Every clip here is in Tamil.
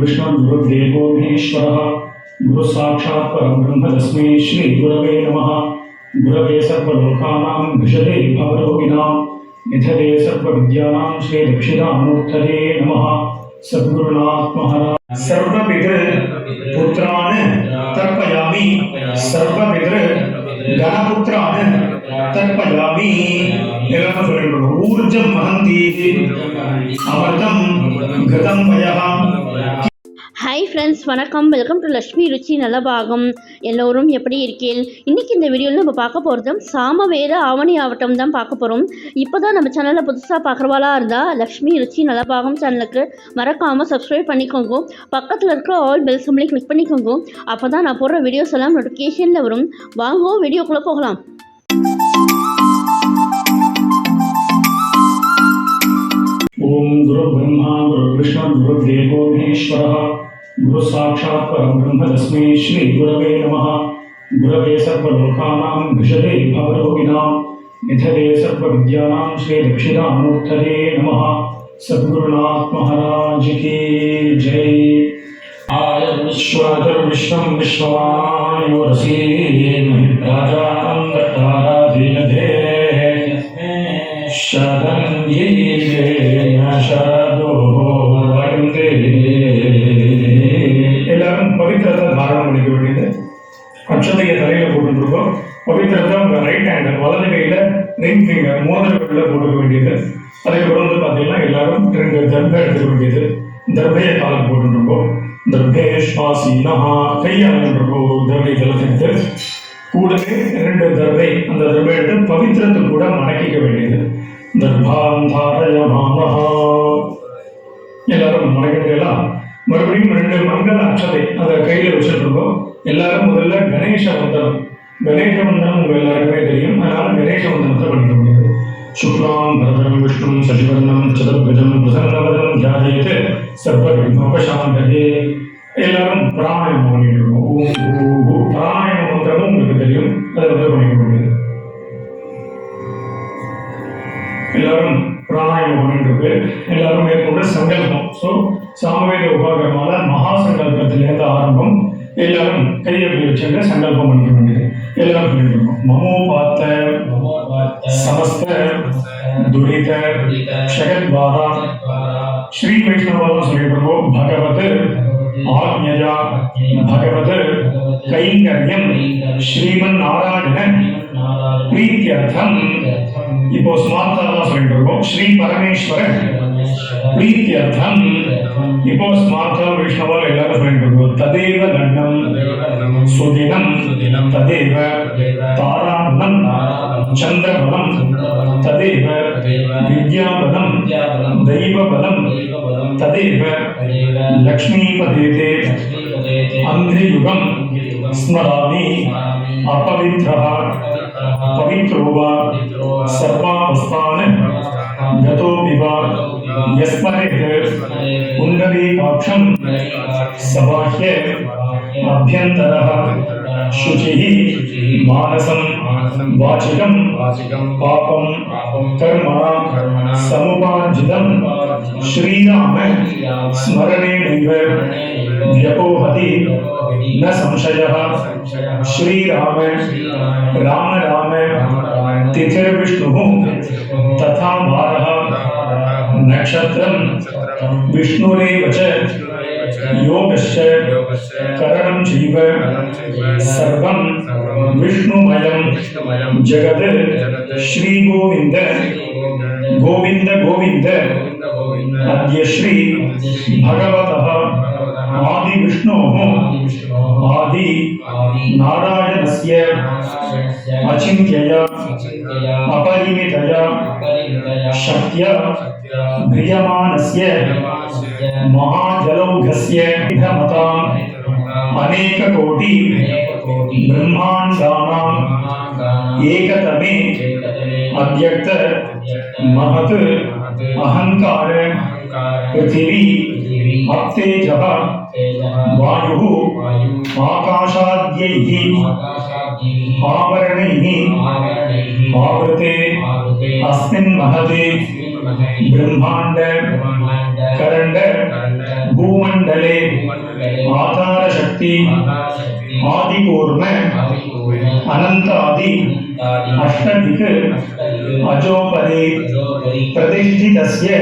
गुरुर्विष्णु गुरुर्देवो महेश्वरः गुरु साक्षात् परब्रह्म तस्मै श्री गुरवे नमः। गुरवे सर्वलोकानां विशदे भवरोगिणां निधये सर्वविद्यानां श्री दक्षिणामूर्तये नमः। सद्गुरुनाथ महाराज सर्वपितृ पुत्रान् तर्पयामि सर्वपितृ गणपुत्रान् तर्पयामि। ऊर्जं महन्ति अमृतं घृतं वयः। ஹாய் ஃப்ரெண்ட்ஸ், வணக்கம். வெல்கம் டு லக்ஷ்மி ருச்சி நலபாகம். எல்லோரும் எப்படி இருக்கீங்க? இன்றைக்கி இந்த வீடியோவில் நம்ம பார்க்க போகிறது சாமவேத ஆவணி ஆவட்டம் தான் பார்க்க போகிறோம். இப்போ தான் நம்ம சேனலில் புதுசாக பார்க்குறவாளா இருந்தால் லக்ஷ்மி ருச்சி நலபாகம் சேனலுக்கு மறக்காமல் சப்ஸ்கிரைப் பண்ணிக்கோங்க. பக்கத்தில் இருக்கிற ஆல் பெல் சிம்லையும் கிளிக் பண்ணிக்கோங்க. அப்போ தான் நான் போடுற வீடியோஸ் எல்லாம் நோட்டிஃபிகேஷனில் வரும். வாங்க வீடியோக்குள்ளே போகலாம். ओम गुरु ब्रह्मा गुरु विष्णु गुरु देवो महेश्वरः गुरु साक्षात् परब्रह्म तस्मै श्री गुरवे नमः। गुरवे सर्वलोकानां विशदे भवरोगिणां निधये सर्वविद्यानां श्री दक्षिणामूर्तये नमः। सद्गुरुनाथ महाराज की जय। आयुष्वादर्विश्वं विश्वमायुरसीन् राजानन्दताराधीनधे शरण्ये எல்லாரும் பவித்திரத்தை தாரணம் பண்ணிக்க வேண்டியது. அக்ஷதையை தலையில போட்டுருக்கோம். பவித்திரத்தை உங்க ரைட் ஹேண்ட் வலது கையில ரிங் ஃபிங்கர் மோதிர கையில போட்டுக்க வேண்டியது. அதுக்கப்புறம் பார்த்தீங்கன்னா எல்லாரும் 2 தர்பை எடுத்துக்க வேண்டியது. தர்பையை காலம் போட்டுருக்கோம். தர்பே ஸ்வாசினஹா கையாளருக்கோம். தர்பை ஜலத்திட்டு கூடவே 2 தர்பை அந்த தர்பை எடுத்து பவித்திரத்தை கூட மடக்கிக்க வேண்டியது. தர்பாந்தாரயமானஹா எல்லாரும் மடக்கிக்கலாம். மறுபடியும் 2 மங்கள அக்ஷதை அதை கையில் வச்சுருக்கோம். எல்லாரும் முதல்ல கணேச வந்தனம். கணேச வந்தனம் உங்கள் எல்லாருக்குமே தெரியும். அதனால கணேச வந்தனத்தை பண்ணிக்க முடியாது. சுக்லாம் பரதரம் விஷ்ணும் சசிவர்ணம் சதுர்புஜம் பிரசன்னவதனம் தியாயேத் சர்வவிக்னோபசாந்தயே. எல்லாரும் பிராணாயாமம் பண்ணிட்டு இருக்கோம். ஓம் பிராணாயாம மந்திரமும் உங்களுக்கு தெரியும். அதை பண்ணிக்க முடியாது. எல்லாரும் பிராணாயாமம் பண்ணிட்டு இருக்கு. எல்லாரும் மேற்கொண்டு சங்கல்பம். ஸோ சாமவேத உபகரணமால மகா சங்கல்பத்திலேருந்து ஆரம்பம். எல்லாரும் கையை வச்சுட்டு சங்கல்பம் பண்ணிக்க வேண்டியது. எல்லாரும் பண்ணிட்டு இருக்கோம். மமோ பார்த்த சமஸ்த துரித ஷகத்வாரா ஸ்ரீ வைஷ்ணவாலும் சொல்லிட்டு இருக்கோம். பகவத் ஆக்ஞயா பகவத் கைங்கரியம் ஸ்ரீமன் நாராயண பிரீத்தியர்த்தம். இப்போ ஸ்மார்த்தாலாம் சொல்லிட்டு இருக்கோம். ஸ்ரீ பரமேஸ்வர பிரீத்தியர்த்தம். இப்போ ஸ்மார்த்தா வைஷ்ணவா எல்லாரும் சொல்லிட்டு இருக்கோம். ததேவ லக்னம் சுதினம் ததேவ தாராபலம் சந்திரபலம் ததேவ வித்யாபலம் தெய்வபலம் ததேவ லக்ஷ்மீபதேதே அந்தியுகம் ஸ்மராமி अपवित्रः पवित्रो वा सर्वावस्थान् गतो विवा यस्मरेत् कुण्डलीकाक्षं सबाह्य अभ्यन्तरः शुचिः मानसं वाचिकं पापं कर्मणा समुपार्जितं श्रीराम स्मरणेनैव व्यपोहति न संशयः। श्रीराम राम राम तिथिर्विष्णुः तथा वारः नक्षत्रं विष्णुरेव च योगश्च करणं चैव सर्वं विष्णुमयं जगत् श्रीगोविन्द गोविन्द गोविन्द अद्य श्री भगवतः आदिविष्णोः आदि नारायणस्य अचिन्त्यया अपरिमितया शक्त्या क्रियमाणस्य महाजलौघस्य विधमताम् अनेककोटि ब्रह्माण्डानाम् एकतमे अव्यक्त महत् अहंकार पृथिवी अप्तेजः वायुः आकाशाद्यैः आवरणैः आवृते अस्मिन् महते ब्रह्माण्ड करण्ड भूमण्डले आधार शक्ति आदिपूर्ण अनंतादि अष्टदिक् अजोपरि प्रतिष्ठितस्य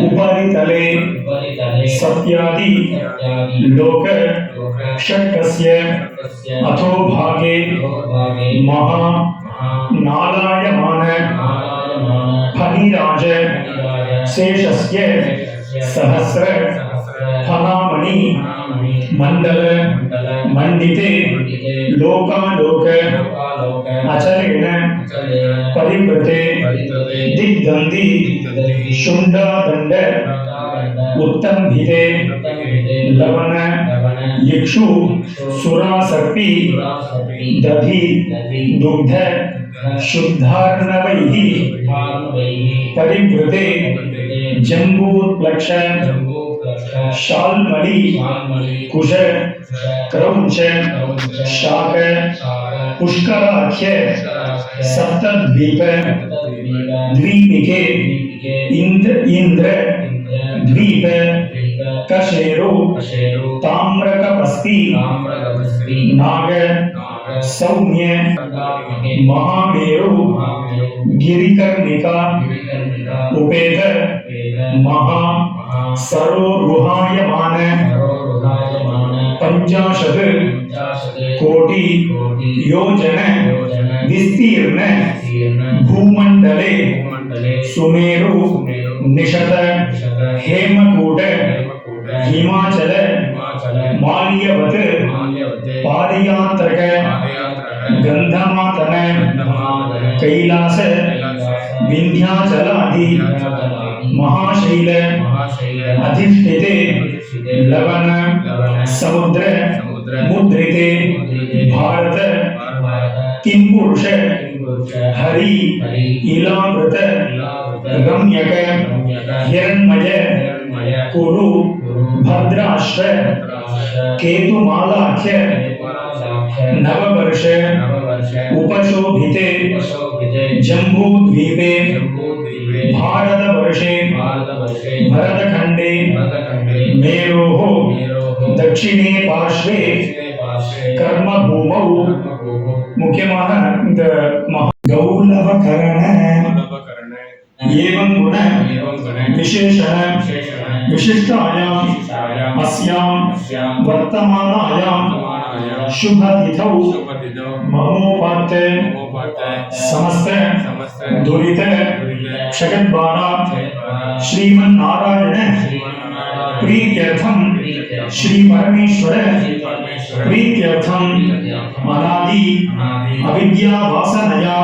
उपरितले सत्यादि लोक षट्कस्य अथो भागे महा नालायमान फणिराज शेषस्य सहस्र फलामणि मंडल मंडिते लोकालोक अचलेन परिवृते दिग्दन्ति शुण्डादण्ड उत्तंभिते लवण यक्षु सुरासर्पी दधि दुग्ध शुद्धार्णवैः परिवृते जम्बूत्प्लक्ष शाल्मली कुश क्रौंच शाक पुष्कराख्य सप्तद्वीप द्वीपिके इंद्र द्वीप कशेरो ताम्रकपस्ति नाग सौम्य महामेरु गिरिकर्णिका उपेत महा सरोरुहायमान पंचाशत् कोटि योजन विस्तीर्ण भूमंडले सुमेरु निषद हेमकूट हिमाचल माल्यवत् पादयात्रक गंधमातन कैलास विंध्याचलादि महाशैल अधिष्ठिते लवण समुद्र मुद्रिते भारत किंपुरुष हरि इलावृत रम्यक हिरण्मय कुरु भद्राश्व केतुमालाख्य नववर्ष उपशोभिते जम्बूद्वीपे भारतवर्षे भरतखंडे मेरोः दक्षिणे पार्श्वे कर्मभूमौ मुख्यமாக இந்த गौलवकरण एवं गुण विशेषण विशिष्टायाम् अस्याम् वर्तमानायाम् शुभतिथौ महोपात्य समस्त दुरित क्षगद्वारा श्रीमन्नारायण प्रीत्यर्थम श्री परमेश्वर प्रीत्यर्थम अनादि अविद्यावासनया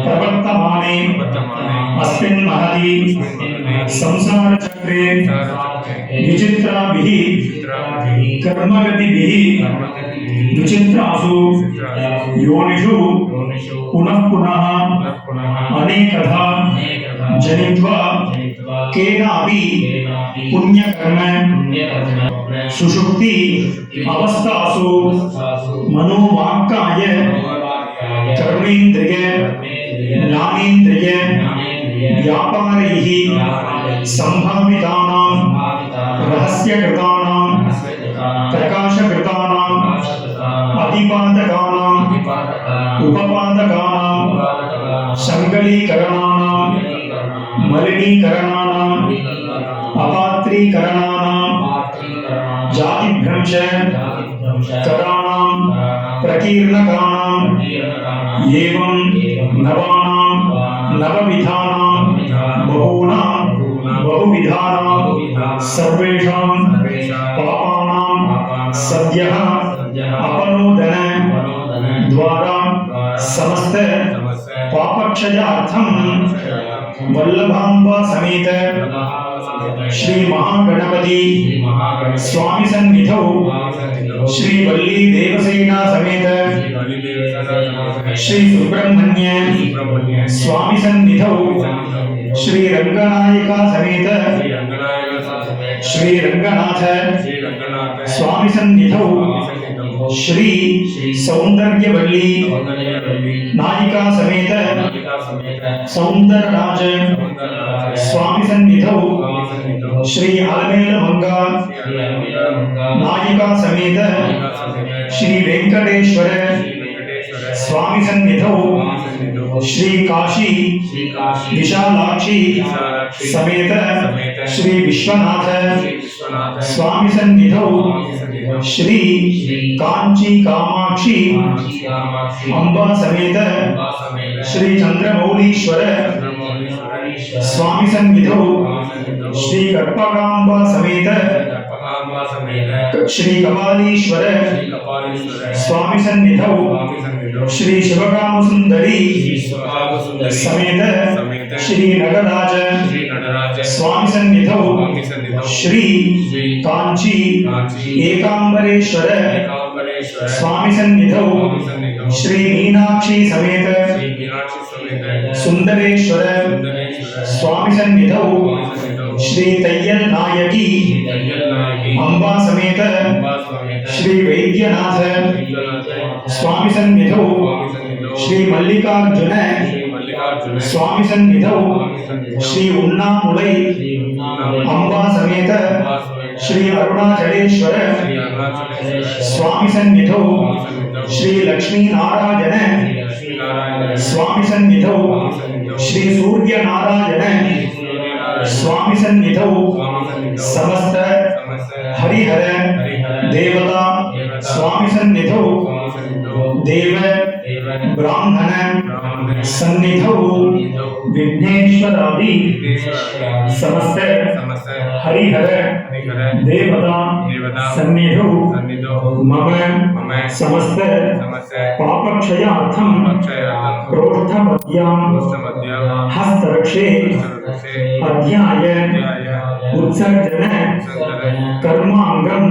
प्रवर्तमाने अस्मिन् महति संसार चक्रे विचित्राभिः कर्मगतिभिः विचित्रासु योनिषु पुनः पुनः अनेकधा जनित्वा केनापि पुण्यकर्म सुषुप्ति अवस्थासु मनोवाक्काय कर्मेन्द्रिय ज्ञानेन्द्रिय व्यापारैः संभावितानां रहस्यकृतानां प्रकाशकृतानां अधिपादकानां उपपादकानां संगलीकरणानां मलिनीकरणानां अपात्रीकरणानां जातिभ्रंश कराणां प्रकीर्णकानां एवं नवानां नवविधानां बहूनां बहुविधानां सर्वेषां पापानां सद्यः अपनोदन द्वारा समस्त पापक्षयार्थं वल्लभाम्बा समेत श्री महागणपति स्वामी सन्निधौ श्री वल्ली देवसेना समेत श्री सुब्रह्मण्य स्वामी सन्निधौ श्री रंगनायका समेत श्री रंगनाथ स्वामी सन्निधौ श्री सौंदर्यवल्ली नायिका समेत सौंदरराज स्वामी सन्निधौ श्री आलमेल मंगा नायिका समेत श्री वेंकटेश्वर स्वामी सन्निधौ श्री काशी विशालाक्षी समेत श्री विश्वनाथ स्वामी सन्निधौ श्री कांची कामाक्षी अंबा समेत श्री चंद्रमौलीश्वर स्वामी सन्निधौ श्री कल्पकांबा समेत श्री कपालीश्वर स्वामी सन्निधौ श्री शिवकाम सुंदरी समेत श्री नगराज स्वामी सन्निधौ श्री कांची एकांबरेश्वर स्वामी सन्निधौ श्री मीनाक्षी समेत सुंदरेश्वर स्वामी सन्निधौ श्री तय्यल नायकी अंबा समेत श्री वैद्यनाथ स्वामी सन्निधौ श्री मल्लिकार्जुन स्वामी सन्निधौ श्री उन्नामुलै अंबा समेत श्री अरुणाचलेश्वर स्वामी सन्निधौ श्री लक्ष्मी नारायण स्वामी सन्निधौ श्री सूर्य नारायण स्वामी सन्निधौ समस्त हरिहर देवता स्वामी सन्निधौ देव ब्राह्मण सन्निधौ विघ्नेश्वरादि समस्त हरिहर देवता सन्निधौ मम समस्त पापक्षयार्थं प्रोष्ठपद्यां हस्तरक्षे अध्याय उत्सर्जन कर्मांगम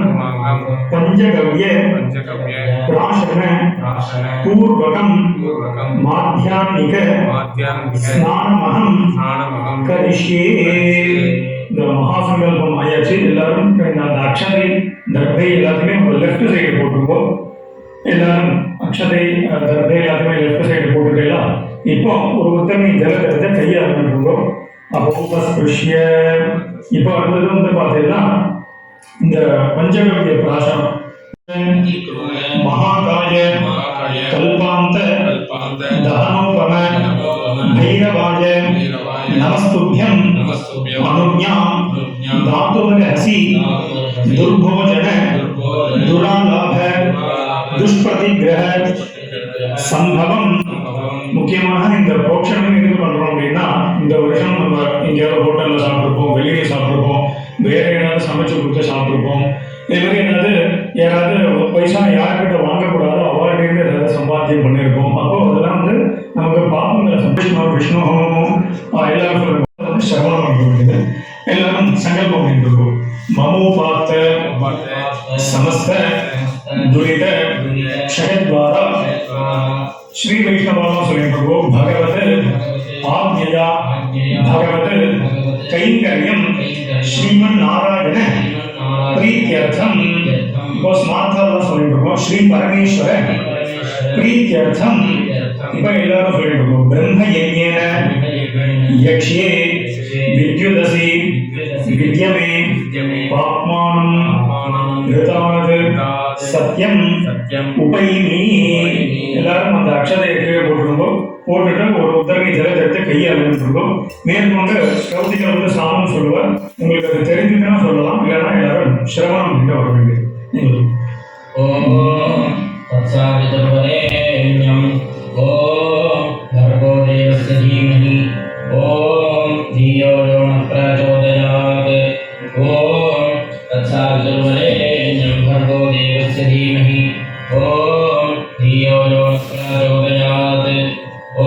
पंचगव्य प्राशन पूर्वकम माध्यात्मिक स्नानमहं करिष्ये. இந்த மகாசங்கல்பம் ஆயாச்சு. எல்லாரும் இந்த அக்ஷதை தர்பை எல்லாத்தையுமே நம்ம லெஃப்ட் சைடு போட்டுருக்கோம். எல்லாரும் அக்ஷதை தர்பை எல்லாத்தையுமே லெஃப்ட் சைடு போட்டுக்கலாம். இப்போ ஒரு உத்தமி ஜலத்தை கையை இருக்கோம். அப்போஸ்பிருஷ்ய இப்போ அடுத்தது வந்து பார்த்தீங்கன்னா இந்த பஞ்சகவ்ய பிராசனம் மகாகாய கல்பாந்த தஹனோபம பைரவாய நமஸ்துभ्यं அனுஞாம் தாத்துவரஹசி துர்போஜன துராலாப துஷ்பிரதிகிரக சம்பவம். முக்கியமாக இந்த போஷணம் எதுக்கு பண்றோம் அப்படின்னா, இந்த வருஷம் நம்ம எங்கேயாவது ஹோட்டல்ல சாப்பிட்ருப்போம், வெளியே சாப்பிட்ருப்போம், வேற ஏதாவது சமைச்சு கொடுத்து சாப்பிட்ருப்போம். இதே மாதிரி என்னது யாராவது பைசா யார்கிட்ட வாங்கக்கூடாதோ அவர்கிட்ட ஏதாவது சம்பாத்தியம் பண்ணியிருப்போம். அப்போ அதெல்லாம் வந்து நமக்கு பாப்பங்களை விஷ்ணு எல்லாரும் சிரவணம் பண்ண வேண்டியது. எல்லாரும் சங்கல்பம் பண்ணிருக்கோம். மமோ பார்த்த சமஸ்த துரித க்ஷயத்வாரா श्री वैष्णवाला सुरेंद्रो भगवत आज्ञया भगवत कैंकर्यम श्रीमन नारायण प्रीत्यर्थम को स्मार्थाला सुरेंद्रो श्री परमेश्वर प्रीत्यर्थम இப்போ எல்லாரும் சொல்லிட்டு ब्रह्म यज्ञेन यक्ष्ये विद्युदसि विद्यमे पाप्मानं ऋतावत् सत्यम उपैमि. எல்லாரும் அந்த அக்ஷதையை கீழே போட்டுருக்கோம். போட்டுட்டு ஒரு உத்தரவை ஜலத்தை எடுத்து கையால் எடுத்துருக்கோம். மேற்கொண்டு கௌதிகள் வந்து சாமம் சொல்லுவார். உங்களுக்கு அது தெரிஞ்சுன்னா சொல்லலாம், இல்லைன்னா எல்லாரும் சிரவணம் கிட்ட வர வேண்டியது. ஓம் தத்சாவிதுர்வரேண்யம் ஓம் भर्गो देवस्य धीमहि ओम धियो यो न प्रचोदयात् ओम तत्सवितुर्वरेण्यं भर्गो देवस्य धीमहि ओम धियो यो न प्रचोदयात्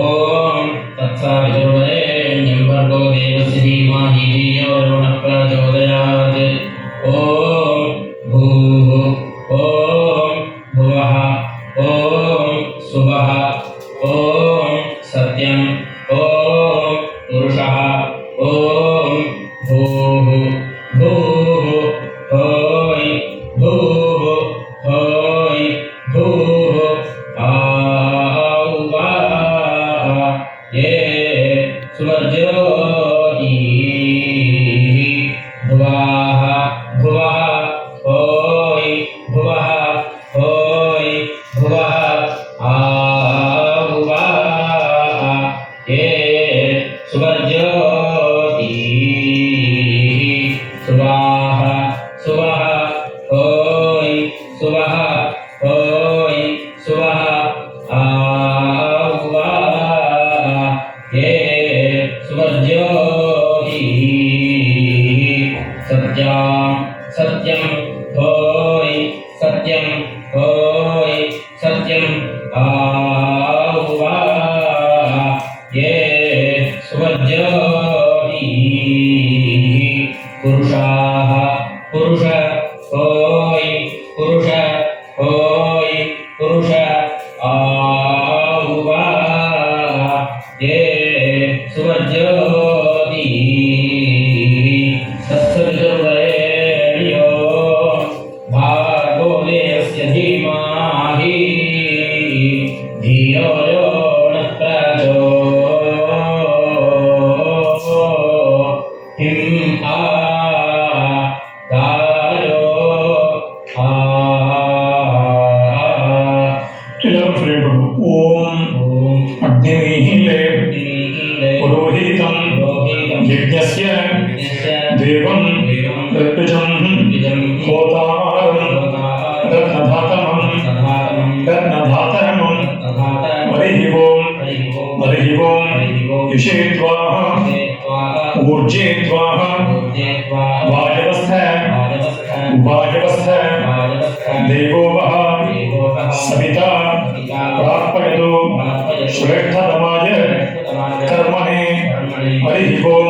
ओम तत्सवितुर्वरेण्यं भर्गो देवस्य धीमहि धियो यो न प्रचोदयात् ओम भूः ओम भुवः ओम सुवः ओम सत्यम ओम पुरुषः ओम भूः भूः सत्यं होय सत्यं होय सत्यं आहुवा ये सुवज्योति पुरुषाः पुरुष होय पुरुष होय पुरुष आहुवा ये सुवज्योति तत्सवितुर्वरेण्यो भार्गो देवस्य धीमहि धियो यो नः प्रचोदितायो எல்லாரும் சொல்லிட்டு ஓம் அக்னிமீலே புரோஹிதம் யஜ்ஞஸ்ய தேவம் ऋतुजं होतारं रत्नधातमं हरिः ओं इषेत्वा ऊर्जेत्वा वाजवस्थ देवो वः सविता प्रार्पयतु श्रेष्ठतमाय कर्मणे हरिः ओं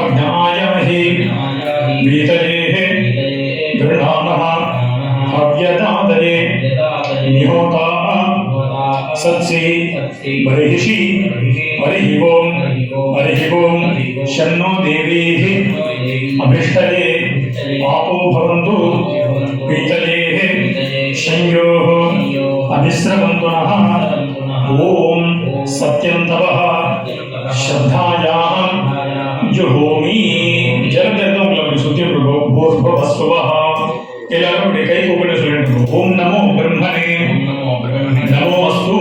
अज्ञायमहि वीतयेः गृह्णामः हव्यदातये निहोता सत्सि बर्हिषि हरिः ओं शन्नो देवीः अभिष्टये आपो भवन्तु वीतयेः संयोः अभिस्रवन्तु नः ॐ सत्यं तपः श्रद्धायाः जुहोमि जलदर्दों लग सुत्य प्रभु भूर्भुवस्सुवः எல்லாரும் அப்படியே கை கூப்பிட்டு சொல்லிட்டு ஓம் நமோ பிரம்மணே நமோஸ்து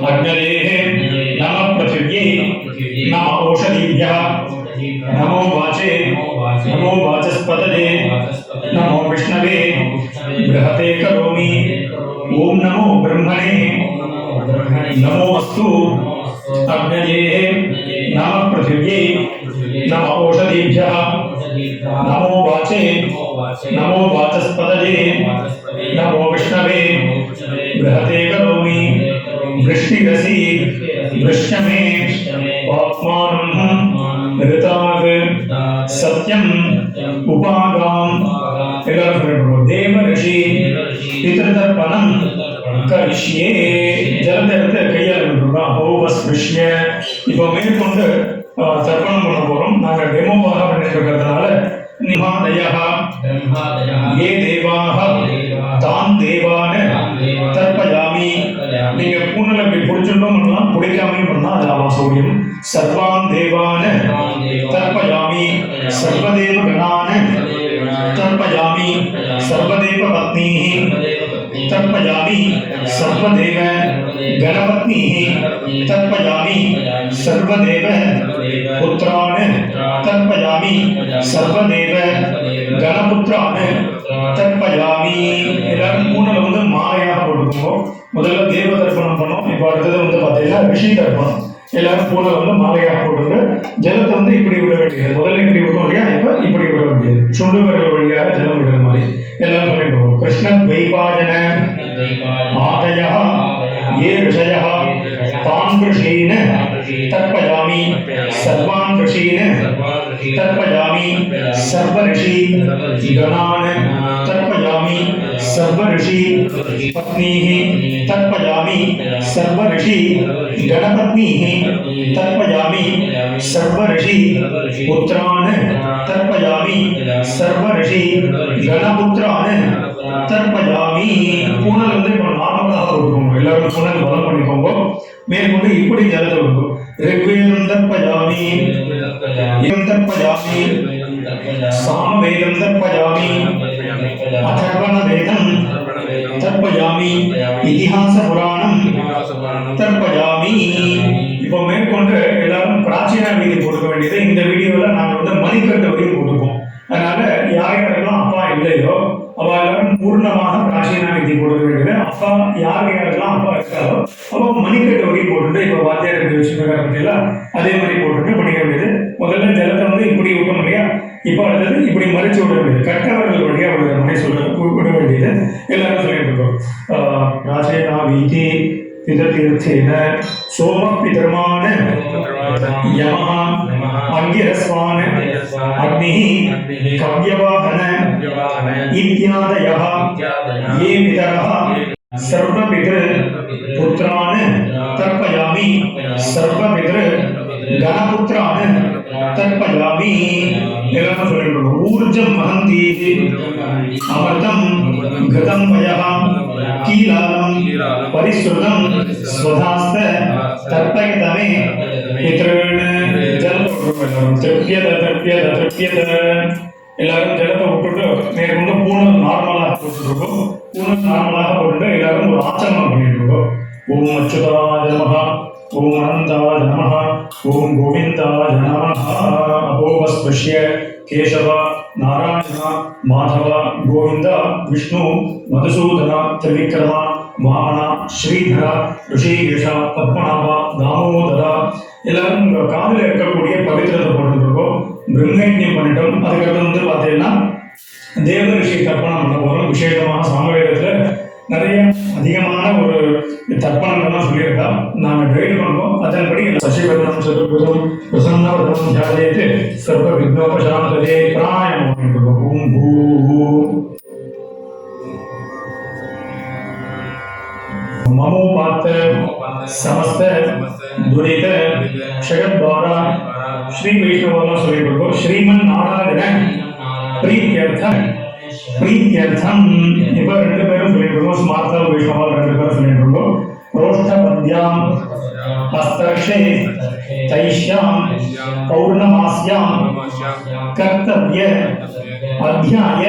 அக்னயே நம பிருத்திவ்யை நம ஓஷதீभ्यः நமோ வாச்சே நமோ வாசஸ்பதயே நமோ விஷ்ணவே बृहते करोमि ओम नमो ब्रह्मणे नमोस्तु अग्नये नमः पृथिव्यै नमः ओषधीभ्यः नमो वाचे नमो वाचस्पतये नमो विष्णवे बृहते करोमि वृष्टिरसि वृष्णमे पाप्मानं ऋताग सत्यं उपागां देव ऋषि पितृतर्पणं करिष्ये जलते கையால் ஹோமஸ்பிருஷ்ய இப்போ மேற்கொண்டு தர்ப்பணம் பண்ண போறோம். நாங்க டெமோவாக பண்ணிட்டு இருக்கிறதுனால நிமாதயः ये देवाः तान् देवान् तर्पयामि. நீங்க பூனல இப்படி புடிச்சிட்டோம் பண்ணலாம், புடிக்காமையும் பண்ணலாம், அது அவசியம். सर्वान् देवान् तर्पयामि सर्वदेव गणान् तर्पयामि सर्वदेव पत्नीः तर्पयामि सर्वदेव गणपत्नीः तर्पयामि सर्वदेव पुत्रान् तर्पयामि सर्वदेव गणपुत्रान् तर्पयामि. எல்லாரும் மூணுல வந்து மாலையாக போட்டுக்கோங்க. முதல்ல தேவ தர்ப்பணம் பண்ணோம், இப்போ அடுத்தது வந்து பார்த்தீங்கன்னா ரிஷி தர்ப்பணம். எல்லாரும் பூனை வந்து மாலையாக போட்டு ஜலத்தை வந்து இப்படி விட வேண்டியது. முதல்ல இப்படி விடும் இல்லையா, இப்போ இப்படி விட வேண்டியது. சுண்டு விரல் வழியாக ஜலம் விடுற மாதிரி எல்லாரும் பண்ணிடுவோம். கிருஷ்ணன் வைபாஜன ஆதயா ये ऋषयः तान् ऋषीन् तर्पयामि सर्वान् ऋषीन् तर्पयामि सर्वऋषि गणान् तर्पयामि सर्वऋषि पत्नीः तर्पयामि सर्वऋषि गणपत्नीः तर्पयामि सर्वऋषि पुत्रान् तर्पयामि सर्वऋषि गणपुत्रान् तर्पयामि. பூனல் வந்து இப்போ நார்மலாக கொடுக்கணும். எல்லாரும் பூனல் பலம் பண்ணிக்கோங்க. மேற்கொண்டு இப்படி ஜலத்தை கொடுக்கும். ऋग्वेदं तर्पयामि यं तर्पयामि सामवेदं तर्पयामि अथर्वणवेदं तर्पयामि इतिहासपुराणं तर्पयामि. இப்போ மேற்கொண்டு எல்லாரும் பிராச்சீன வீதி கொடுக்க வேண்டியது. இந்த வீடியோவில் நாங்கள் வந்து மணிக்கட்டு வரையும் கொடுப்போம். அதனால யாருக்கெல்லாம் அப்பா இல்லையோ அவ எல்லாரும் பூர்ணமாக பிராச்சீன விதி கொடுக்க வேண்டியது. அப்பா யாருக்கெல்லாம் அப்பா இருக்காரோ அப்போ மணிக்கட்டு வரையும் போட்டுட்டு இப்போ வாத்தியார் விஷயம் பற்றியெல்லாம் அதே மாதிரி போட்டுட்டு பண்ணிக்க வேண்டியது. முதல்ல ஜலத்தை வந்து இப்படி விட்டோம் இல்லையா, இப்போ அடுத்தது இப்படி மறைச்சு விட வேண்டியது, கட்டவர்கள் வழியாக ஒரு முறை விட வேண்டியது. எல்லாரும் சொல்லிட்டு இருக்கோம். ராஜேனா வீதி பிததீர்த்தேன சோம பிதர்மான யமஹ அங்கிரஸ்வான அக்னிஹி கவ்யவாஹன இத்யாதயஹ ये पितरः सर्वपितृ पुत्रान् तर्पयामि सर्वपितृ गणपुत्रान् तर्पयामि. எல்லாரும் சொல்லிட்டு ஊர்ஜம் மகந்தி அமிர்தம் கிருதம் வயः கீலாலம் பரிசுதம் ஸ்வதாஸ்த தர்ப்பயதமே பித்ருன். திருப்யத எல்லாரும் ஜலத்தை விட்டுட்டு மேற்கொண்டு பூனை நார்மலாக போட்டுருக்கோம். பூனை நார்மலாக போட்டுட்டு எல்லாரும் ஒரு ஆச்சரணம் பண்ணிட்டு இருக்கோம். ஓம் அச்சுதாய நமஹ ஓம் அனந்தாய நமஹ ஓம் கோவிந்தாய நமஹ. அபோவஸ்பஷ்ய கேசவ நாராயண மாதவ கோவிந்த விஷ்ணு மதுசூதன திரிவிக்ரம வாமன ஸ்ரீதர ரிஷிகேஷ பத்மநாப தாமோதர. எல்லாரும் உங்க காதில் இருக்கக்கூடிய பவித்திரத்தை போட்டுருக்கோம். பிரம்மயஜ்யம் பண்ணிட்டோம். அதுக்கப்புறம் பார்த்தீங்கன்னா தேவ ரிஷி தர்ப்பணம் பண்ண போகிறோம். விசேஷமாக சாமவேதத்தில் நிறைய அதிகமான ஒரு தர்ப்பணங்கள்லாம் சொல்லியிருக்கா. நாங்கள் கைடு பண்ணுவோம். அதன்படி சசிவதனம் சதுர்புதம் பிரசன்னவதனம் ஜாதேத்து சர்வ விக்னோபசாந்ததே பிராணாயாமம் பண்ணிட்டு ஓம் பூ மமோபாத்த சமஸ்த துரித க்ஷயத்வாரா ஸ்ரீ வைஷ்ணவெல்லாம் சொல்லிட்டு இருக்கோம். ஸ்ரீமன் நாராயண பிரீத்தியர்த்தம் இப்போ ரெண்டு பேரும் சொல்லிட்டு இருக்கோம். ஸ்மார்த்தா வைஷ்ணவா ரெண்டு பேரும் சொல்லிட்டு இருக்கோம். ரோஷ்டபத்யாம் ஹஸ்தரக்ஷே தைஷ்யாம் பௌர்ணமாஸ்யாம் கர்த்தவ்ய அத்தியாய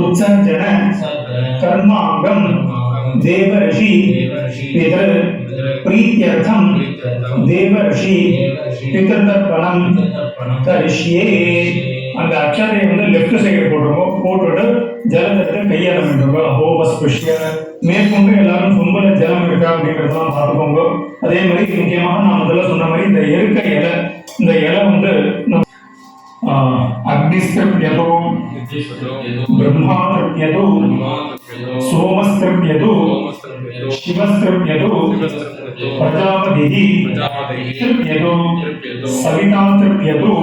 உத்சர்ஜன கர்மாங்கம் தேவர்ஷி பிதர் பிரீத்தியர்த்தம் தேவர்ஷி பிதர்தர்ப்பணம் கரிஷ்யே. அந்த அக்ஷதையை வந்து லெஃப்ட் சைடு போட்டுருவோம். போட்டுட்டு ஜலத்தை கையாள வேண்டும். அபோவஸ்பஷ்ய மேற்கொண்டு எல்லாரும் சொம்பல ஜலம் இருக்கா அப்படிங்கிறதெல்லாம் பார்த்துக்கோங்க. அதே மாதிரி முக்கியமாக நான் முதல்ல சொன்ன மாதிரி இந்த எருக்க இலை, இந்த இலை வந்து அக்னிஸ்திருப்யதோ பிரம்மாஸ்திருப்யதோ சோமஸ்திருப்யதோ சிவஸ்திருப்யதோ பிரஜாபதிஹி திருப்யதோ சவிதா திருப்யதோ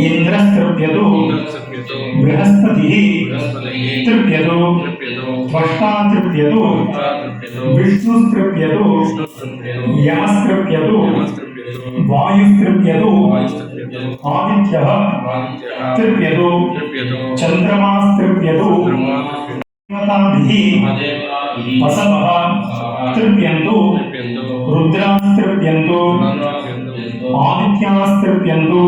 இந்திரஸ்திருப்யதோ बृहस्पतिः तृप्यतो त्वष्टा तृप्यतो विष्णुस्तृप्यतो यमस्तृप्यतो वायुस्तृप्यतो आदित्यः तृप्यतो चन्द्रमास्तृप्यतो देवताभिः वसवः तृप्यन्तो रुद्रास्तृप्यन्तो आदित्यास्तृप्यन्तो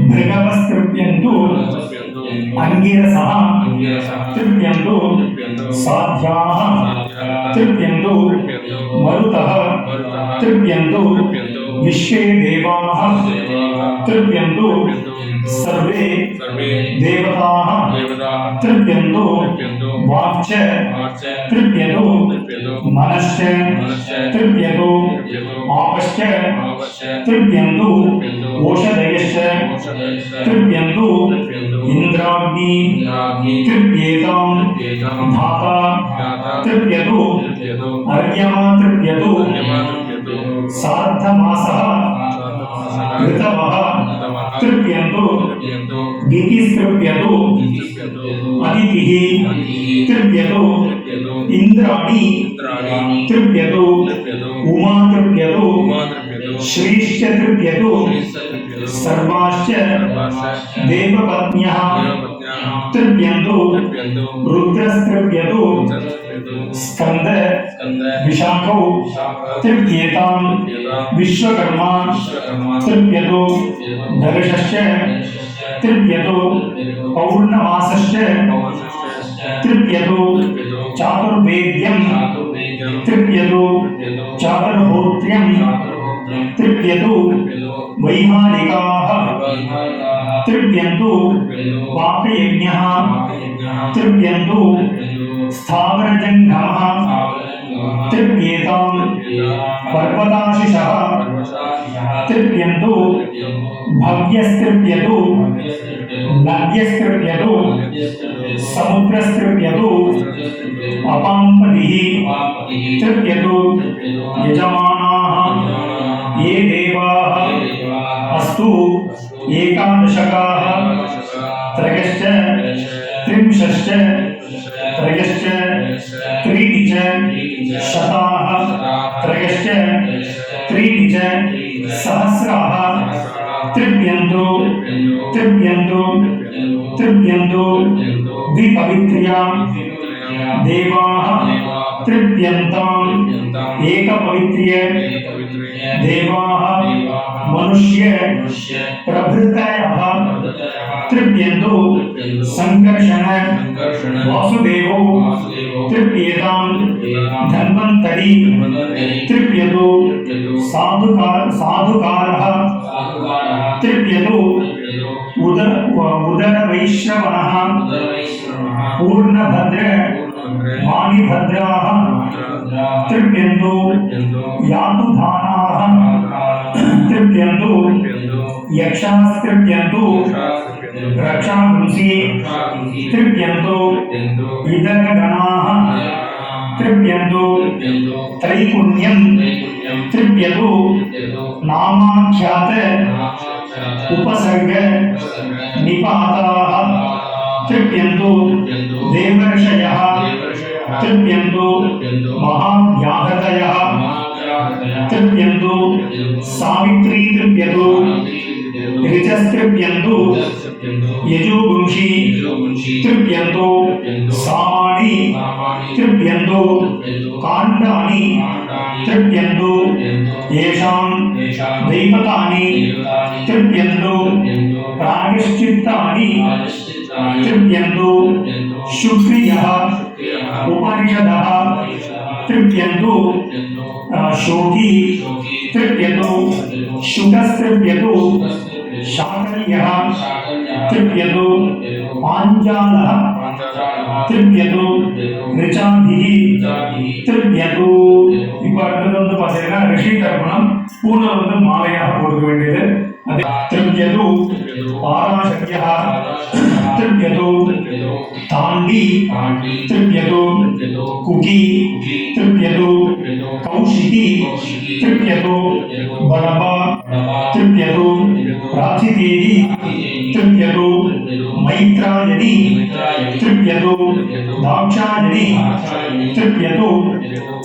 भृगवस्तृप्यन्तो अंगिरसः तृप्यन्तो साध्याः तृप्यन्तो मरुतः तृप्यन्तो विश्वे देवाः तृप्यन्तो सर्वे देवताः तृप्यन्तो वाक्च तृप्यतो मनश्च तृप्यतो आपश्च तृप्यन्तो ओषधयश्च तृप्यन्तो इंद्राग्नि तृप्येतां धाता तृप्यतो अर्यमा तृप्यतो सार्धमासः ऋतवः तृप्यन्तो दितिस्तृप्यतो अदितिः तृप्यतो इंद्राणि तृप्यतो उमा तृप्यतो श्रीश्च तृप्यतो सर्वाश्च देवपत्न्यः तृप्यन्तो रुद्रस्तृप्यतो स्कंद विशाखौ तृप्येतां विश्वकर्मा तृप्यतो दर्शश्च तृप्यतो पौर्णमासश्च तृप्यतो चातुर्वेद्यं तृप्यतो चातुर्होत्र्यं तृप्यतो वैमानिकाः तृप्यन्तो वाकयज्ञः तृप्यन्तो स्थावरजङ्घमः तृप्येतां पर्वताशिषः तृप्यन्तु भव्यस्तृप्यतु नद्यस्तृप्यतु समुद्रस्तृप्यतु अपाम्पतिः तृप्यतु यजमानाः ये देवाः अस्तु एकादशकाः त्रयश्च त्रिंशश्च त्रयश्च त्रीणि च शताः त्रयश्च त्रीणि च सहस्राः तृप्यन्तु तृप्यन्तु तृप्यन्तु द्विपवित्र्यां देवाः तृप्यन्ताम् एकपवित्र्य देवाः मनुष्य प्रभृतयः तृप्यन्तु संकर्षण वासुदेवो तृप्येतां धन्वन्तरी तृप्यतु साधुकारः तृप्यतु उदरवैश्रवणः पूर्णभद्र माणिभद्राः तृप्यन्तु यातुधानाः तृप्यन्तु यक्षास्तृप्यन्तु रक्षांसि तृप्यन्तु इदरगणाः तृप्यन्तु त्रैपुण्यं तृप्यतु नामाख्यात उपसर्ग निपाताः तृप्यन्तु देवर्षयः तृप्यन्तु महाव्याहतयः तृप्यन्तु सावित्री तृप्यतु ऋचस्तृप्यन्तु यजुगुंषि तृप्यन्तु सामानि तृप्यन्तु काण्डानि तृप्यन्तु येषां दैवतानि तृप्यन्तु प्रायश्चित्तानि तृप्यन्तु शुक्रियः उपनिषदः तृप्यन्तु शोकी तृप्यतु शुकस्तृप्यतु शाकल्यः तृप्यतु पाञ्चालः तृप्यतु ऋचाभिः तृप्यतु இப்போ அடுத்தது வந்து பார்த்தீங்கன்னா ரிஷி தர்ப்பணம் பூனை வந்து மாலையாக கொடுக்க வேண்டியது அது तृप्यतु पाराशक्यः तृप्यतु ताण्डी तृप्यतु कुकी तृप्यतु कौशिकी तृप्यतु बडबा तृप्यतु प्राचिदेवी तृप्यतु मैत्रायणी तृप्यतु दाक्षायणी तृप्यतु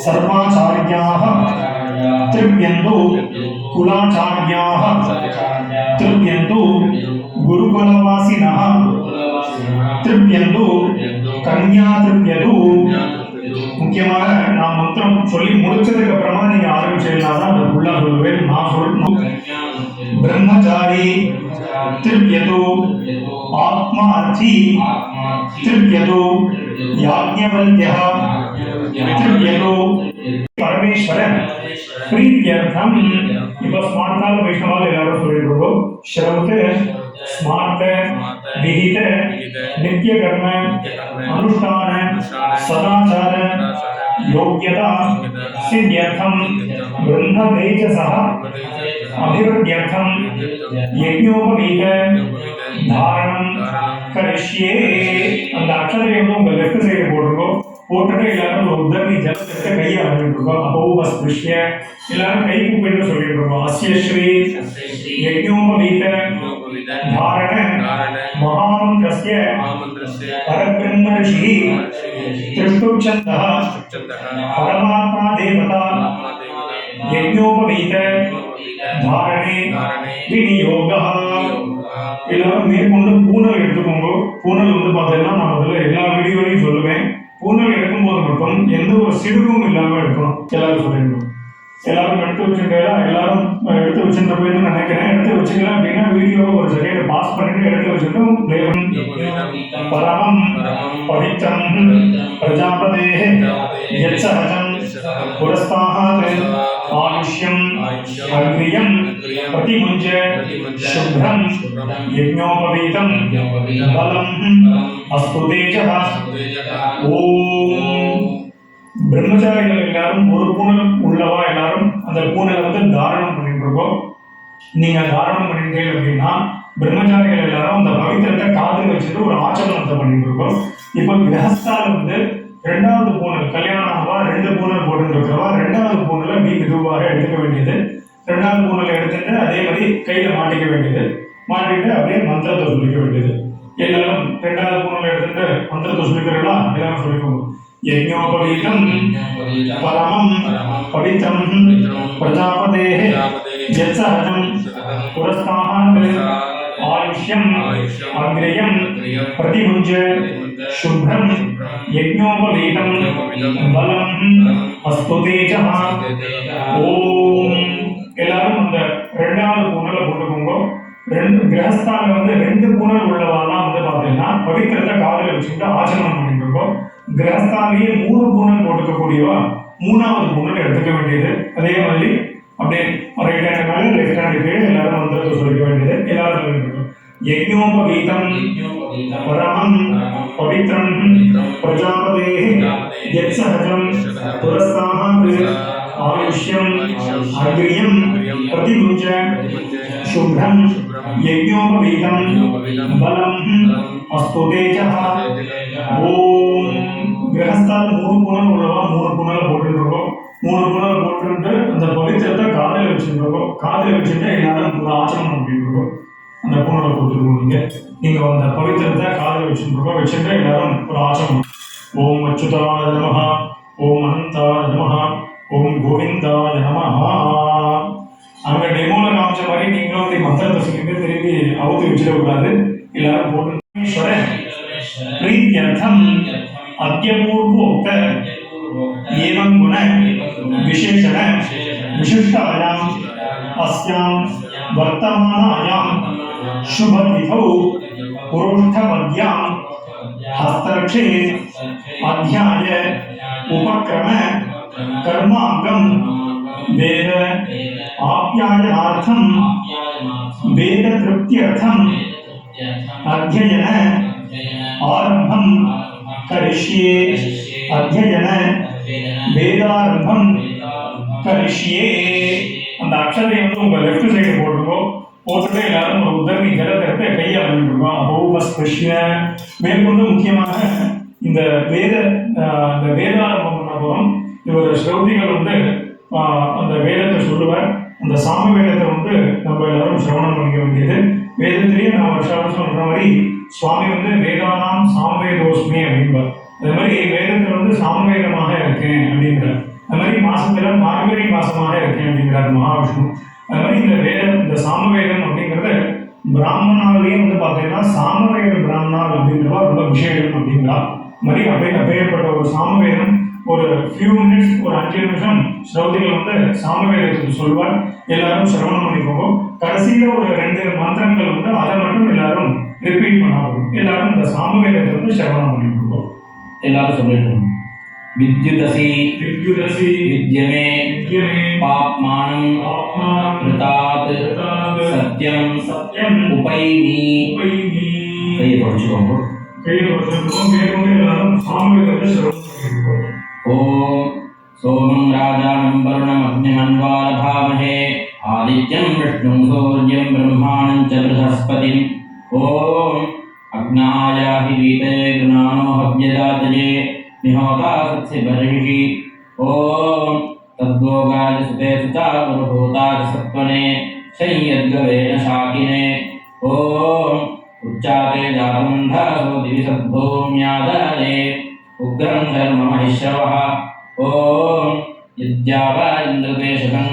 सर्वाचार्याः तृप्यन्तु कुलाचार्याः तृप्यन्तु गुरुकुलवासिनः तृप्यन्तु कन्या तृप्यतु முக்கியமாக நான் மந்திரம் சொல்லி முடிச்சதுக்கு அப்புறமா நீங்க ஆரம்பிச்சீங்கன்னா தான் அது ஃபுல்லா சொல்லுவேன் நான் சொல்லணும் ब्रह्मचारी तृप्यतु आत्मार्थी तृप्यतु याज्ञवल्क्यः तृप्यतु परमेश्वरन प्रीत्यर्थम இப்போ ஸ்மார்ட் கால் வைஷ்ணவால் எல்லாரும் சொல்லிட்டு இருக்கோம் ஸ்ரவத் ஸ்மார்ட் விஹித நித்ய கர்ம அனுஷ்டான சதாச்சார योग्यता सिद्ध्यर्थम ब्रह्म तेजसः अभिवृद्ध्यर्थम यज्ञोपवीत धारणम करिष्ये அந்த அக்ஷரத்தை வந்து உங்க லெஃப்ட் சைடு போட்டுருக்கோம் போட்டுட்டு எல்லாரும் ஒரு உதவி ஜலத்தை கையை அழிட்டு இருக்கோம் அப்போ ஸ்பிருஷ்ய எல்லாரும் கை கூப்பிட்டு சொல்லிட்டு இருக்கோம் அஸ்ய ஸ்ரீ यज्ञोपवीत धारण महामंत्रस्य परब्रह्म ऋषि त्रिष्टुच्छन्दः परमात्मा देवता यज्ञोपवीत धारणे विनियोगः எல்லாரும் மேற்கொண்டு பூனல் எடுத்துக்கோங்க பூனல் வந்து பார்த்தீங்கன்னா நான் முதல்ல எல்லா வீடியோலையும் சொல்லுவேன் பூனல் எடுக்கும்போது மட்டும் எந்த ஒரு சிடுகும் இல்லாமல் எடுக்கணும் எல்லாரும் சொல்லிடணும் எல்லாரும் எடுத்து வச்சுட்டா எல்லாரும் எடுத்து வச்சுட்டு போயின்னு நினைக்கிறேன் எடுத்து வச்சுக்கலாம் அப்படின்னா வீடியோவை ஒரு செகண்ட் பாஸ் பண்ணிட்டு எடுத்து வச்சுட்டும் பரமம் பவித்ரம் பிரஜாபதே யத்சஹஜம் புரஸ்தாத் ஆயுஷ்யம் அக்ரியம் प्रतिमुञ्च शुभ्रं यज्ञोपवीतं बलम् अस्तु तेजः ॐ பிரம்மச்சாரிகள் எல்லாரும் ஒரு பூனல் உள்ளவா எல்லாரும் அந்த பூனலை வந்து தாரணம் பண்ணிட்டு இருக்கோம். நீங்க தாரணம் பண்ணிட்டீங்க அப்படின்னா பிரம்மச்சாரிகள் எல்லாரும் அந்த பவித்திரத்தை காதில் வச்சுட்டு ஒரு ஆச்சரணத்தை பண்ணிட்டு இருக்கோம். இப்போ கிரகஸ்தால வந்து ரெண்டாவது பூனல் கல்யாணம் ஆகவா 2 பூனல் போட்டு இருக்கிறவா ரெண்டாவது பூனலை அப்படி மெதுவாக எடுத்துக்க வேண்டியது. ரெண்டாவது பூனலை எடுத்துட்டு அதே மாதிரி கையில மாட்டிக்க வேண்டியது. மாட்டிட்டு அப்படியே மந்திரத்தை சொல்லிக்க வேண்டியது. எல்லாரும் ரெண்டாவது பூனலை எடுத்துட்டு மந்திரத்தை சொல்லிக்கிறீங்களா? எல்லாரும் சொல்லிக்கோங்க. யஜ்ஞோபவீதம் பரமம் பவித்ரம் பிரஜாபதேஹ யத்சஹஜம் புரஸ்தாத் ஆயுஷ்யம் அக்ரயம் பிரதிபுஜ்ய சுப்ரம் யஜ்ஞோபவீதம் பலம் அஸ்து தேஜः. ஓம் எல்லாரும் அந்த ரெண்டாவது பூனலை போட்டுக்கோங்க. கிரகஸ்தான வந்து 2 பூனல் உள்ளவாலாம் வந்து பாத்தீங்கன்னா பவித்திரத்தை காதல வச்சுக்கிட்டு ஆச்சரணம் பண்ணிட்டு இருக்கோம். கிரகஸ்தானிலேயே 3 பூனல் போட்டுக்கக்கூடியவா 3வது பூனல் எடுத்துக்க வேண்டியது. அதே மாதிரி அப்படியே ரைட் ஹேண்ட் மேல லெஃப்ட் ஹேண்ட் கீழே எல்லாரும் மந்திரத்தை சொல்லிக்க வேண்டியது. எல்லாரும் சொல்லிட்டு இருக்கோம். யஜ்ஞோபவீதம் பரமம் பவித்ரம் பிரஜாபதேஹ யத்சஹஜம் புரஸ்தாத் ஆயுஷ்யம் அக்ரியம் பிரதிபுஜ்ய சுப்ரம் யஜ்ஞோபவீதம் பலம் அஸ்து தேஜः. ஓம் கிரகஸ்தால் 3 பூனல் உள்ளவா 3 பூனலை போட்டுட்டு இருக்கோம். 3 பூனலை போட்டுட்டு அந்த பவித்திரத்தை காதில் வச்சுட்டு இருக்கோம். காதில் வச்சுட்டு எல்லாரும் ஒரு ஆச்சரணம் பண்ணிட்டு இருக்கோம். அந்த பூனலை போட்டுருக்கோம். நீங்க அந்த பவித்திரத்தை காதில் வச்சுட்டு இருக்கோம். வச்சுட்டு எல்லாரும் ஒரு ஆச்சரணம். ஓம் அச்சுதாய நமஹ, ஓம் அனந்தாய நமஹ, ஓம் கோவிந்தாய நமஹ. அங்க டெமோல காமிச்ச மாதிரி நீங்களும் வந்து மந்திரத்தை சொல்லிட்டு திருப்பி அவுத்து வச்சிடக்கூடாது. எல்லாரும் போட்டு प्रीत्यर्थम अद्यपूर्वोक्त एवं गुण विशेषण विशिष्टायां अस्यां वर्तमानायां शुभतिथौ पुरोष्ठपद्यां हस्तरक्षे अध्याय उपक्रम कर्मांगम वेद आप्यायनार्थं वेद तृप्त्यर्थं अध्ययन आरंभम करिष्ये अध्ययन वेदारंभम करिष्ये. அந்த அக்ஷதை வந்து உங்க லெஃப்ட் சைடு போட்டுருக்கோம். போட்டுட்டு எல்லாரும் ஒரு உதவி ஜலத்தை கையை பண்ணிருக்கோம். அபௌபஸ்பிருஷ்ய மேற்கொண்டு முக்கியமாக இந்த வேதாரம்பம் பண்ண போறோம். இவர் ஸ்ரௌதிகள் வந்து அந்த வேதத்தை சொல்லுவார். அந்த சாம வேதத்தை வந்து நம்ம எல்லாரும் சிரவணம் பண்ணிக்க வேண்டியது. வேதத்திலேயே நான் வருஷம் சொல்ற மாதிரி சுவாமி வந்து வேதானாம் சாமவேதோஸ்மி அப்படின்பார். அது மாதிரி வேதத்துல வந்து சாமவேதமாக இருக்கேன் அப்படிங்கிறார். அது மாதிரி மாசத்துல மார்கழி மாசமாக இருக்கேன் அப்படிங்கிறார் மகாவிஷ்ணு. அது மாதிரி இந்த சாமவேதம் அப்படிங்கிறது பிராமணாலேயே வந்து பார்த்தீங்கன்னா சாமவேத பிராமணால் அப்படிங்கிறவா ரொம்ப விசேஷம் அப்படிங்கிறா. மாதிரி அப்பேற்பட்ட ஒரு சாமவேதம் ஒரு ஃபியூ மினிட்ஸ் ஒரு 5 நிமிஷம் ஸ்ரௌதிகள் வந்து சாமவேதத்துக்கு சொல்வார். எல்லாரும் சிரவணம் பண்ணிக்கோங்க. கடைசியில ஒரு 2 மந்திரங்கள் வந்து அதை மட்டும் எல்லாரும் ரிப்பீட் பண்ணாகும். எல்லாரும் இந்த சாமவேதத்தை வந்து சிரவணம் பண்ணிக்கோங்க. எல்லாரும் சொல்லிட்டு विद्युदसि विद्युदसि विद्यमे पाप्मानं कृतात् सत्यं उपैमि கையை தொடச்சுக்கோங்க. ஓம் சோமம் ராஜானம் வருணம் அக்னிமன்வாலபாமஹே ஆதித்யம் விஷ்ணும் சூர்யம் பிரம்மாணம் ச ப்ரஹஸ்பதிம். ஓம் அக்னாயாஹி வீதே குணானோ ஹவ்யதாதயே निहोता सत्सि बर्हिषि. ओम तद्गोगाय सुते सुता गुरुभूताय सत्वने संयद्गवेन शाकिने. ओम उच्चाते जातमन्धासो दिवि सद्भूम्यादाये उग्रं धर्म महिश्रवः. ओम यद्यावा इन्द्रते शतं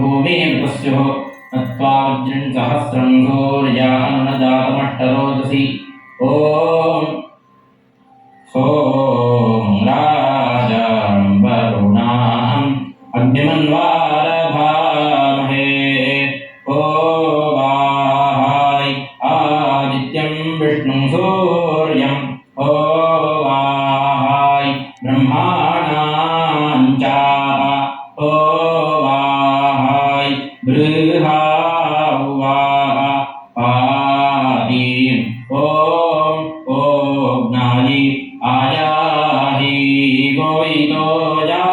भूमिं पस्युः नत्वा वज्रं सहस्रं सूर्यानुनजातमष्टरोदसी. ओम सोम राजां वरुणां अग्निमन्वालभामहे. ओवाहाय आदित्यं विष्णुं सूर्यं ओवाहाय ब्रह्माणां च ओवाहाय बृहावाः पादीं. ओम ओग्नायि आयाहि गोवितो या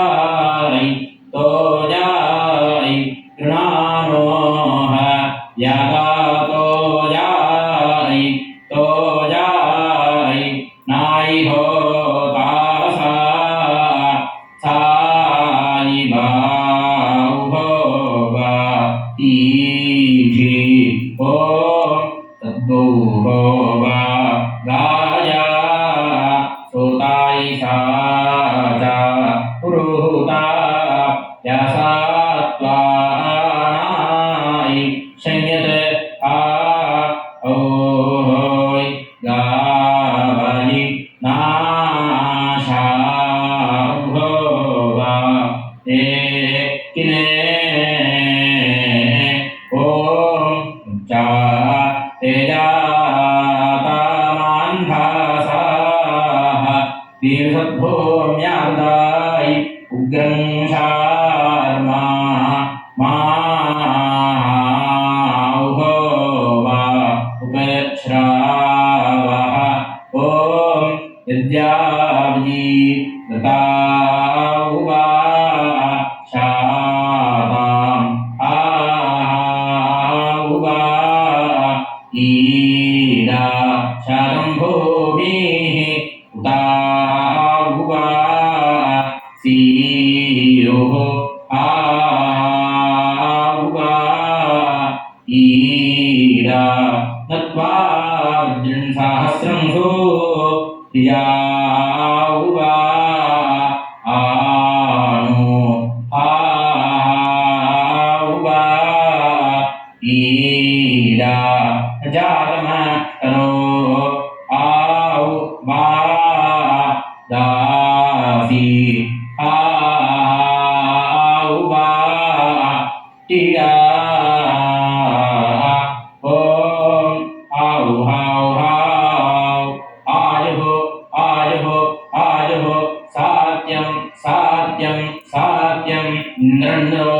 दीर्घोम्यादाय उग्रं शार्मा माहुवा उपश्रावः ॐ यद्यावजी दताहुवा शाताम् आहुवा ईडा शरम्भूमिः उताहुवा सीरुः आहुवा ईडा नत्वा वज्रं सहस्रं सो प्रियाहुवा आनो आहुवा ईडा जातमकरो आहुवा दासी आहुवा टीडा ॐ आहुहाहुहाव आयुः आयुः आयुः सात्यं सात्यं सात्यं इन्द्रन्नो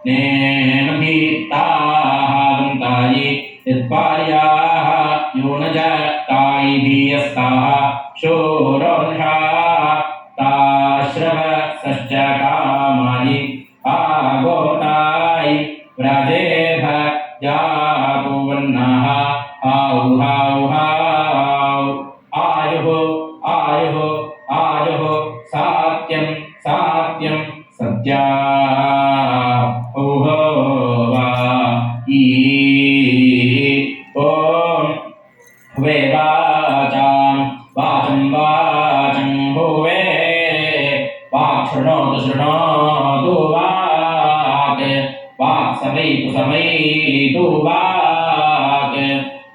नेमभीताहागन्तायि यत्पार्याः योनजतायि धीयस्ताः शोरोषाः ताश्रवसश्च कामायि आगोतायि व्रजेभ जापुवन्नः आहुहाहुहाव आयुः आयुः आयुः सात्यं सात्यं सत्या वा ई ॐ हुवे वाचां वाचं वाचं हुवे वाक् शृणोतु वाक् वाक् समैतु वाक्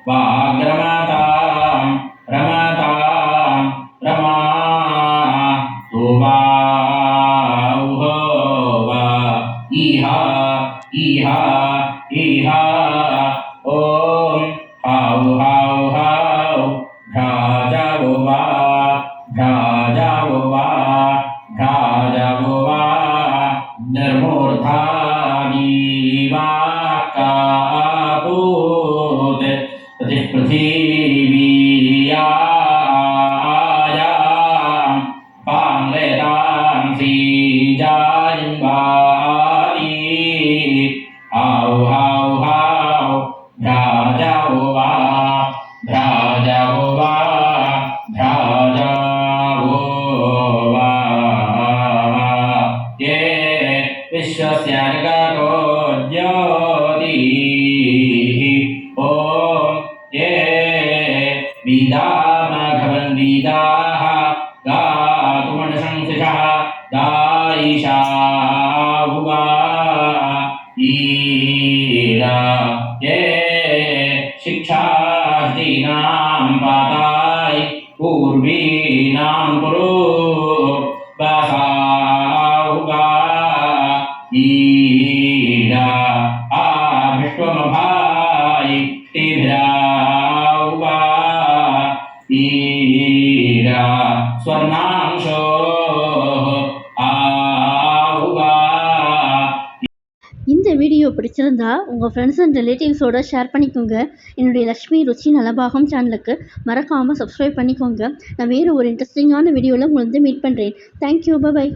वाग्रमतां रमतां रमा तु वा इहा इहा इहा ॐ हाउ भ्राजवो वा निर्मूर्धानीवाकापूत ततिः पृथिवीयायां पाङ्गेतां सीजायिम्बारी हाउ भ्राजवो वा ये विश्वस्य निगतो ज्योतिः ॐ ये विदामघवन् विदाः गातुमनुशंसिषः दायिषाहुवा ईरा ये शिक्षार्थीनां पाताय पूर्वीनां कुरु बसाहुवा ईडा विश्वमभाय तिभ्राहुवा ईडा स्वर्णांशो आहुवा இந்த வீடியோ பிடிச்சிருந்தா உங்கள் ஃப்ரெண்ட்ஸ் அண்ட் ரிலேட்டிவ்ஸோட ஷேர் பண்ணிக்கோங்க. என்னுடைய லக்ஷ்மி ருச்சி நலபாகம் சேனலுக்கு மறக்காமல் சப்ஸ்கிரைப் பண்ணிக்கோங்க. நான் வேறு ஒரு இன்ட்ரெஸ்டிங்கான வீடியோவில் உங்களை வந்து மீட் பண்ணுறேன். Thank you, by.